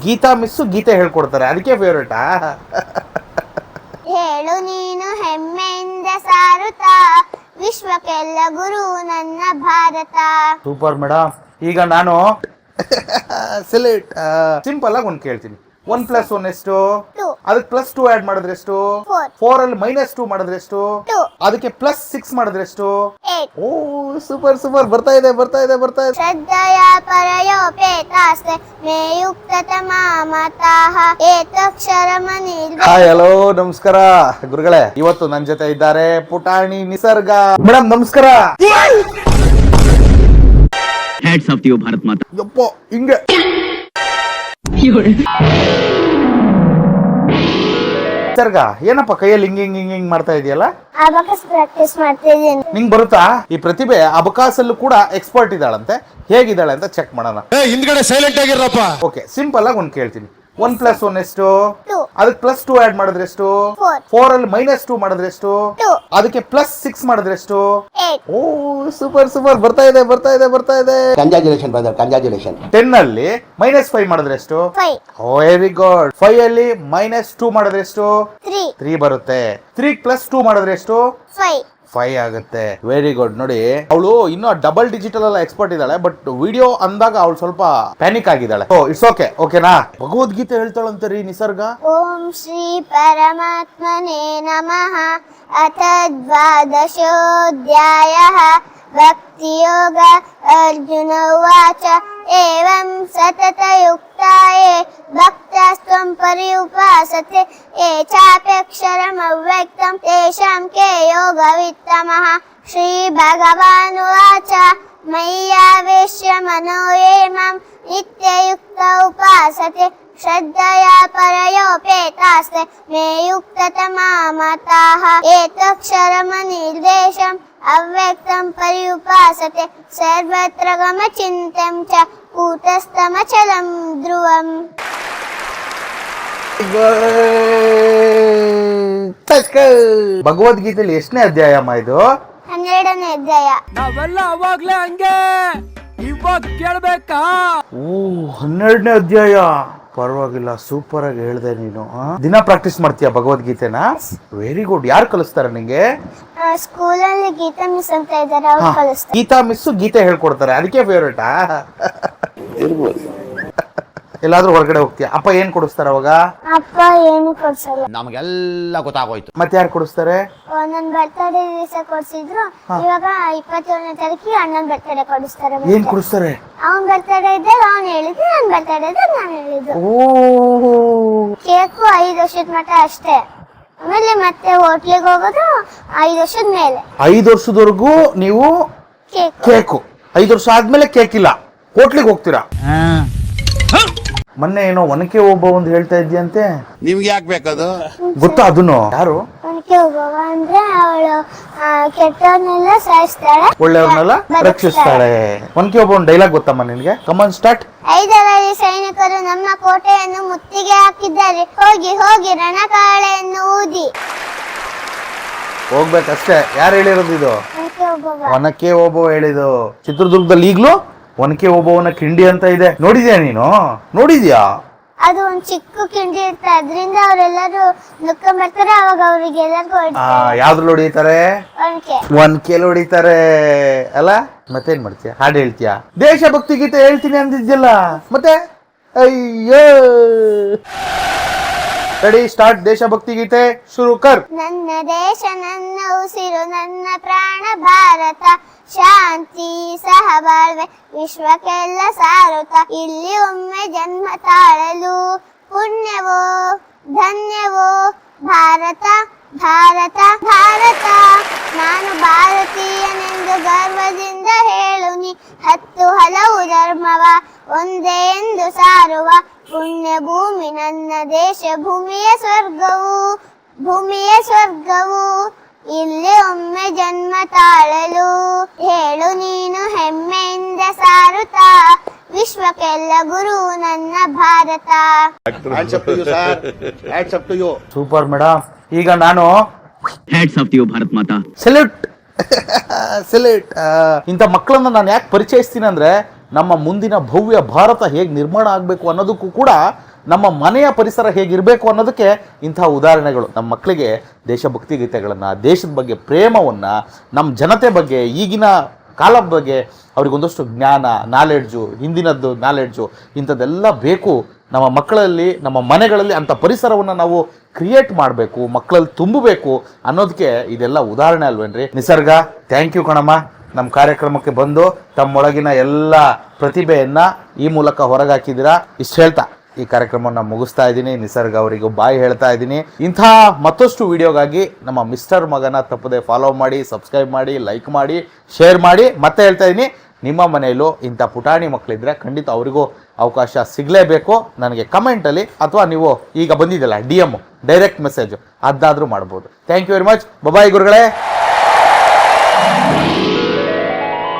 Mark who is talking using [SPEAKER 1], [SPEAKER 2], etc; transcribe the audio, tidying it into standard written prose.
[SPEAKER 1] Geetha miss ಗೀತೆ ಹೇಳ್ಕೊಡ್ತಾರೆ, ಅದಕ್ಕೆ ಫೇವ್ರೇಟಾ?
[SPEAKER 2] ಹೇಳು ನೀನು ಹೆಮ್ಮೆಯಿಂದ ಸಾರುತ್ತಾ, ವಿಶ್ವಕ್ಕೆಲ್ಲ ಗುರು ನನ್ನ ಭಾರತ.
[SPEAKER 1] Super madam. ಈಗ ನಾನು ಸಿಂಪಲ್ ಆಗಿ ಒಂದು ಕೇಳ್ತೀನಿ. 1 + 1 ಎಷ್ಟು?
[SPEAKER 2] 2.
[SPEAKER 1] ಅದಕ್ಕೆ +2 ಆಡ್ ಮಾಡಿದ್ರೆ ಎಷ್ಟು?
[SPEAKER 2] 4.
[SPEAKER 1] 4 ಅಲ್ಲಿ -2 ಮಾಡಿದ್ರೆ ಎಷ್ಟು?
[SPEAKER 2] 2.
[SPEAKER 1] ಅದಕ್ಕೆ +6 ಮಾಡಿದ್ರೆ ಎಷ್ಟು?
[SPEAKER 2] 8.
[SPEAKER 1] ಓ ಸೂಪರ್ ಬರ್ತಾ ಇದೆ.
[SPEAKER 2] ಶ್ರದ್ಧೆಯ ಪರಯೋಪೇತಾಸ್ತೆ ಮೇಯುಕ್ತತಮಾ ಮತಾಃ ಏತಕ್ಷರಮನಿರ್ವೆ.
[SPEAKER 1] ಹಾಯ್, ಹಲೋ, ನಮಸ್ಕಾರ ಗುರುಗಳೇ. ಇವತ್ತು ನನ್ನ ಜೊತೆ ಇದ್ದಾರೆ ಪುಟಾಣಿ ನಿಸರ್ಗ ಮೇಡಮ್. ನಮಸ್ಕಾರ.
[SPEAKER 3] ಹ್ಯಾಟ್ಸ್ ಆಫ್ ಯು ಭಾರತ್ ಮಾತಾ.
[SPEAKER 1] ಯಪ್ಪೋ, ಹಿಂಗೆ ನಿಸರ್ಗ ಏನಪ್ಪ ಕೈಯಲ್ಲಿ ಹಿಂಗ್ ಮಾಡ್ತಾ ಇದೆಯಲ್ಲ?
[SPEAKER 2] ಅಬಕಸ್ ಪ್ರಾಕ್ಟೀಸ್ ಮಾಡ್ತಿದ್ದೀನಿ.
[SPEAKER 1] ನಿಂಗ್ ಬರುತ್ತಾ? ಈ ಪ್ರತಿಭೆ ಅಬಕಾಸಲ್ಲೂ ಕೂಡ ಎಕ್ಸ್ಪರ್ಟ್ ಇದ್ದಾಳಂತೆ. ಹೇಗಿದ್ದಾಳೆ ಅಂತ ಚೆಕ್ ಮಾಡೋಣ.
[SPEAKER 4] ಹಿಂದ್ಗಡೆ ಸೈಲೆಂಟ್ ಆಗಿರಪ್ಪ.
[SPEAKER 1] ಓಕೆ, ಸಿಂಪಲ್ ಆಗಿ ಒಂದು ಕೇಳ್ತೀನಿ. 1 + 1 ಎಷ್ಟು?
[SPEAKER 2] 2.
[SPEAKER 1] ಅದಕ್ಕೆ +2 ಆಡ್ ಮಾಡಿದ್ರೆ ಎಷ್ಟು?
[SPEAKER 2] 4.
[SPEAKER 1] 4 ಅಲ್ಲಿ -2 ಮಾಡಿದ್ರೆ ಎಷ್ಟು?
[SPEAKER 2] 2.
[SPEAKER 1] ಅದಕ್ಕೆ +6 ಮಾಡಿದ್ರೆ ಎಷ್ಟು?
[SPEAKER 2] 8.
[SPEAKER 1] ಓ ಸೂಪರ್ ಬರ್ತಾ ಇದೆ.
[SPEAKER 5] Congratulation brother, congratulation.
[SPEAKER 1] 10 ಅಲ್ಲಿ -5 ಮಾಡಿದ್ರೆ ಎಷ್ಟು?
[SPEAKER 2] 5.
[SPEAKER 1] Very good. 5 ಅಲ್ಲಿ -2 ಮಾಡಿದ್ರೆ ಎಷ್ಟು?
[SPEAKER 2] 3.
[SPEAKER 1] 3 ಬರುತ್ತೆ. 3 + 2 ಮಾಡಿದ್ರೆ ಎಷ್ಟು?
[SPEAKER 2] 5.
[SPEAKER 1] 5 ಆಗುತ್ತೆ. Very good. ನೋಡಿ, ಅವಳು ಇನ್ನೂ ಡಬಲ್ ಡಿಜಿಟಲ್ ಎಲ್ಲ ಎಕ್ಸ್ಪರ್ಟ್ ಇದ್ದಾಳೆ, ಬಟ್ ವಿಡಿಯೋ ಅಂದಾಗ ಅವಳು ಸ್ವಲ್ಪ ಪ್ಯಾನಿಕ್ ಆಗಿದ್ದಾಳೆ. ಇಟ್ಸ್ ಓಕೆನಾ? ಭಗವದ್ಗೀತೆ ಹೇಳ್ತಾಳಂತೆ ರೀ ನಿಸರ್ಗ.
[SPEAKER 2] ಓಂ ಶ್ರೀ ಪರಮಾತ್ಮನೇ ನಮಃ. ಅಥ ದ್ವಾದಶೋಧ್ಯಾಯಃ. ಭಕ್ತಿಯೋಗ. ಅರ್ಜುನ ಉವಾಚ ಏವಂ ಸತತಯುಕ್ತಾಯೇ ಭಕ್ತಾಸ್ತ್ವಂ ಪರ್ಯುಪಾಸತೆ ಯೇ ಚಾಪ್ಯಕ್ಷರಮವ್ಯಕ್ತಂ ತೇಷಾಂ ಕೇ ಯೋಗವಿತ್ತಮಃ. ಶ್ರೀ ಭಗವಾನುವಾಚ ಮಯ್ಯಾವೇಶ್ಯ ಮನೋ ಯೇ ಮಾಂ ನಿತ್ಯಯುಕ್ತ ಉಪಾಸತೆ ಶ್ರದ್ಧೆಯ ಪರಯೋಪೇತಾಸ್ತೆ ಮೇಯುಕ್ತತಮಾ ಮತಾಃ ಏತಕ್ಷರಮನಿರ್ದೇಶಂ ಅವ್ಯಕ್ತಂ ಪರ್ಯುಪಾಸತೆ ಸರ್ವತ್ರ ಗಮಚಿಂತ್ಯಂ ಚ ಕೂಟಸ್ಥಮಚಲಂ ಧ್ರುವಂ.
[SPEAKER 1] ಭಗವದ್ಗೀತೆಯಲ್ಲಿ ಎಷ್ಟನೇ ಅಧ್ಯಾಯಮ್ಮ ಇದು?
[SPEAKER 2] 12ನೇ ಅಧ್ಯಾಯ.
[SPEAKER 6] ನಾವೆಲ್ಲ ಅವಾಗ್ಲೇ ಹಂಗೆ, ಇವಾಗ ಕೇಳ್ಬೇಕಾ?
[SPEAKER 1] 12ನೇ ಅಧ್ಯಾಯ. ಪರವಾಗಿಲ್ಲ, ಸೂಪರ್ ಆಗಿ ಹೇಳ್ದೆ ನೀನು. ದಿನ ಪ್ರಾಕ್ಟೀಸ್ ಮಾಡ್ತೀಯ ಭಗವದ್ಗೀತೆನ? Very good. ಯಾರು ಕಲಿಸ್ತಾರೆ ನಿಂಗೆ?
[SPEAKER 2] ಸ್ಕೂಲಲ್ಲಿ ಗೀತಾ ಮಿಸ್ ಅಂತ ಇದ್ದಾರೆ, ಅವ್ರು ಕಲಿಸ್ತಾರೆ.
[SPEAKER 1] ಗೀತಾ ಮಿಸ್ಸು ಗೀತೆ ಹೇಳ್ಕೊಡ್ತಾರೆ, ಅದಕ್ಕೆ ಫೇವ್ರೇಟಾ?
[SPEAKER 5] ಇರ್ಬೋದು.
[SPEAKER 1] ಎಲ್ಲಾದ್ರೂ ಹೊರಗಡೆ ಹೋಗ್ತೀಯ? ಅಪ್ಪ ಏನ್ ಕೊಡಿಸ್ತಾರೆ ಅವಾಗ?
[SPEAKER 2] ಅಪ್ಪ ಏನು ಕೊಡ್ಸಲ್ಲ.
[SPEAKER 4] ನಮಗೆಲ್ಲ ಗೊತ್ತಾಗೋಯ್ತು.
[SPEAKER 1] ಮತ್ತೆ ಯಾರು ಕೊಡಿಸ್ತಾರೆ?
[SPEAKER 2] ನನ್ನ ಬರ್ತಡೇ ದಿವಸ ಕೊಡ್ಸಿದ್ರು. ಇವಾಗ 27ನೇ ತಾರೀಕಿಗೆ ಅಣ್ಣನ ಬರ್ತಡೇ ಕೊಡಿಸ್ತಾರೆ.
[SPEAKER 1] ಏನ್ ಕೊಡಿಸ್ತಾರೆ?
[SPEAKER 2] ಅವನ್ ಬರ್ತಡೇ ಇದ್ದಾಗ ಅವ್ನು ಹೇಳಿದ್ದು, ನನ್ನ ಬರ್ತಡೇ ಇದ್ದಾಗ ನಾನು ಹೇಳಿದ್ದು.
[SPEAKER 1] ಓ,
[SPEAKER 2] ಕೇಕು 5 ವರ್ಷದ ಮಟ್ಟ ಅಷ್ಟೇ. ಆಮೇಲೆ ಮತ್ತೆ ಹೋಟ್ಲಿಗೆ ಹೋಗೋದು 5 ವರ್ಷದ ಮೇಲೆ.
[SPEAKER 1] 5 ವರ್ಷದವರೆಗೂ ನೀವು ಕೇಕು. 5 ವರ್ಷ ಆದ್ಮೇಲೆ ಕೇಕ್ ಇಲ್ಲ, ಹೋಟ್ಲಿಗೆ ಹೋಗ್ತೀರಾ? ಮೊನ್ನೆ ಏನೋ ಒನಕೆ ಒಬ್ಬ ಒಂದು ಹೇಳ್ತಾ ಇದ್ಯಂತೆ,
[SPEAKER 4] ನಿಮ್ಗೆ ಯಾಕೆ ಬೇಕದು?
[SPEAKER 1] ಗೊತ್ತಾ ಅದನ್ನು? ಯಾರು?
[SPEAKER 2] ಒನಕೆ ಹೋಗುವ ಅಂದ್ರೆ ಅವಳು ಕೆಟ್ಟವನ್ನೆಲ್ಲ ಸಾಯಿಸ್ತಾಳೆ,
[SPEAKER 1] ಒಳ್ಳೆಯವ್ರನ್ನೆಲ್ಲ ರಕ್ಷಿಸ್ತಾಳೆ. ಒನಕೆ ಒಬ್ಬ ಒಂದು ಡೈಲಾಗ್ ಗೊತ್ತಮ್ಮ ನಿನ್ಗೆ? ಕಮಾನ್ ಸ್ಟಾರ್ಟ್.
[SPEAKER 2] 5 ಸೈನಿಕರು ನಮ್ಮ ಕೋಟೆಯನ್ನು ಮುತ್ತಿಗೆ ಹಾಕಿದ್ದಾರೆ, ಹೋಗಿ ಹೋಗಿ ರಣಕಾಳೆಯನ್ನು ಊದಿ.
[SPEAKER 1] ಹೋಗ್ಬೇಕಷ್ಟೇ. ಯಾರು ಹೇಳಿರೋದು ಇದು?
[SPEAKER 2] ಒನಕೆ ಓಬವ್ವ.
[SPEAKER 1] ಒನಕೆ ಓಬವ್ವ ಹೇಳಿದ್ದು. ಚಿತ್ರದುರ್ಗದಲ್ಲಿ ಈಗ್ಲೂ ಒನಕೆ ಓಬವ್ವನ ಕಿಂಡಿ ಅಂತ ಇದೆ. ನೋಡಿದ್ಯಾ ನೀನು? ನೋಡಿದ್ಯಾ?
[SPEAKER 2] ಅದು ಒಂದ್ ಚಿಕ್ಕ ಕಿಂಡಿ ಇರುತ್ತೆ, ಅದ್ರಿಂದ ಅವರೆಲ್ಲರೂ ನುಕ್ಕೊಂಡ್ ಬರ್ತಾರೆ. ಅವಾಗ ಅವ್ರಿಗೆ ಎಲ್ಲರಿಗೂ
[SPEAKER 1] ಯಾವ್ದ್ರಲ್ಲಿ ಹೊಡಿತಾರೆ?
[SPEAKER 2] ಒನಕೆ.
[SPEAKER 1] ಒನಕೆಲ್ ಹೊಡಿತಾರೆ ಅಲ್ಲ? ಮತ್ತೇನ್ ಮಾಡ್ತೀಯ? ಹಾಡು ಹೇಳ್ತೀಯ? ದೇಶಭಕ್ತಿ ಗೀತೆ ಹೇಳ್ತೀನಿ ಅಂದಿದ್ಯಲ್ಲ, ಮತ್ತೆ? ಅಯ್ಯೋ, ರೆಡಿ ಸ್ಟಾರ್ಟ್. ದೇಶಭಕ್ತಿ ಗೀತೆ ಶುರು ಕರ್.
[SPEAKER 2] ನನ್ನ ದೇಶ ನನ್ನ ಉಸಿರು ನನ್ನ ಪ್ರಾಣ ಭಾರತ, ಶಾಂತಿ ಸಹಬಾಳ್ವೆ ವಿಶ್ವಕ್ಕೆಲ್ಲ ಸಾರುತ್ತ, ಇಲ್ಲಿ ಒಮ್ಮೆ ಜನ್ಮ ತಾಳಲು ಪುಣ್ಯವೋ ಧನ್ಯವೋ ಭಾರತ ಭಾರತ ಭಾರತ. ನಾನು ಭಾರತೀಯನೆಂದು ಗರ್ವದಿಂದ ಹೇಳು ನೀ, 10 ಹಲವು ಧರ್ಮವ ಒಂದೇ ಎಂದು ಸಾರುವ ಪುಣ್ಯ ಭೂಮಿ ನನ್ನ ದೇಶ, ಭೂಮಿಯ ಸ್ವರ್ಗವು ಇಲ್ಲಿ ಒಮ್ಮೆ ಜನ್ಮ ತಾಳಲು. ಹೇಳು ನೀನು ಹೆಮ್ಮೆಯಿಂದ ಸಾರುತ್ತಾ, ವಿಶ್ವಕ್ಕೆಲ್ಲ ಗುರು ನನ್ನ ಭಾರತ.
[SPEAKER 1] Super madam. ಈಗ ನಾನು
[SPEAKER 3] hats off you Bharat Mata.
[SPEAKER 1] Salute. ಇಂಥ ಮಕ್ಕಳನ್ನ ನಾನು ಯಾಕೆ ಪರಿಚಯಿಸ್ತೀನಿ ಅಂದ್ರೆ, ನಮ್ಮ ಮುಂದಿನ ಭವ್ಯ ಭಾರತ ಹೇಗೆ ನಿರ್ಮಾಣ ಆಗಬೇಕು ಅನ್ನೋದಕ್ಕೂ ಕೂಡ ನಮ್ಮ ಮನೆಯ ಪರಿಸರ ಹೇಗಿರಬೇಕು ಅನ್ನೋದಕ್ಕೆ ಇಂಥ ಉದಾಹರಣೆಗಳು ನಮ್ಮ ಮಕ್ಕಳಿಗೆ ದೇಶಭಕ್ತಿ ಗೀತೆಗಳನ್ನು, ದೇಶದ ಬಗ್ಗೆ ಪ್ರೇಮವನ್ನು, ನಮ್ಮ ಜನತೆ ಬಗ್ಗೆ, ಈಗಿನ ಕಾಲದ ಬಗ್ಗೆ ಅವರಿಗೊಂದಷ್ಟು ಜ್ಞಾನ, ನಾಲೆಡ್ಜು, ಹಿಂದಿನದ್ದು ನಾಲೆಡ್ಜು ಇಂಥದ್ದೆಲ್ಲ ಬೇಕು ನಮ್ಮ ಮಕ್ಕಳಲ್ಲಿ, ನಮ್ಮ ಮನೆಗಳಲ್ಲಿ. ಅಂಥ ಪರಿಸರವನ್ನು ನಾವು ಕ್ರಿಯೇಟ್ ಮಾಡಬೇಕು, ಮಕ್ಕಳಲ್ಲಿ ತುಂಬಬೇಕು ಅನ್ನೋದಕ್ಕೆ ಇದೆಲ್ಲ ಉದಾಹರಣೆ ಅಲ್ವೇನ್ರಿ. ನಿಸರ್ಗ, ಥ್ಯಾಂಕ್ ಯು ಕಣಮ್ಮ. ನಮ್ಮ ಕಾರ್ಯಕ್ರಮಕ್ಕೆ ಬಂದು ತಮ್ಮೊಳಗಿನ ಎಲ್ಲ ಪ್ರತಿಭೆಯನ್ನು ಈ ಮೂಲಕ ಹೊರಗಾಕಿದ್ದೀರಾ. ಇಷ್ಟು ಹೇಳ್ತಾ ಈ ಕಾರ್ಯಕ್ರಮವನ್ನು ಮುಗಿಸ್ತಾ ಇದ್ದೀನಿ. ನಿಸರ್ಗ ಅವರಿಗೂ ಬಾಯ್ ಹೇಳ್ತಾ ಇದ್ದೀನಿ. ಇಂಥ ಮತ್ತಷ್ಟು ವಿಡಿಯೋಗಾಗಿ ನಮ್ಮ ಮಿಸ್ಟರ್ ಮಗನ ತಪ್ಪದೆ ಫಾಲೋ ಮಾಡಿ, ಸಬ್ಸ್ಕ್ರೈಬ್ ಮಾಡಿ, ಲೈಕ್ ಮಾಡಿ, ಶೇರ್ ಮಾಡಿ. ಮತ್ತೆ ಹೇಳ್ತಾ ಇದ್ದೀನಿ, ನಿಮ್ಮ ಮನೆಯಲ್ಲೂ ಇಂಥ ಪುಟಾಣಿ ಮಕ್ಕಳಿದ್ರೆ ಖಂಡಿತ ಅವರಿಗೂ ಅವಕಾಶ ಸಿಗಲೇಬೇಕು. ನನಗೆ ಕಮೆಂಟಲ್ಲಿ ಅಥವಾ ನೀವು ಈಗ ಬಂದಿದ್ದಲ್ಲ DM ಡೈರೆಕ್ಟ್ ಮೆಸೇಜು ಅದಾದರೂ ಮಾಡ್ಬೋದು. Thank you very much. Bye ಗುರುಗಳೇ.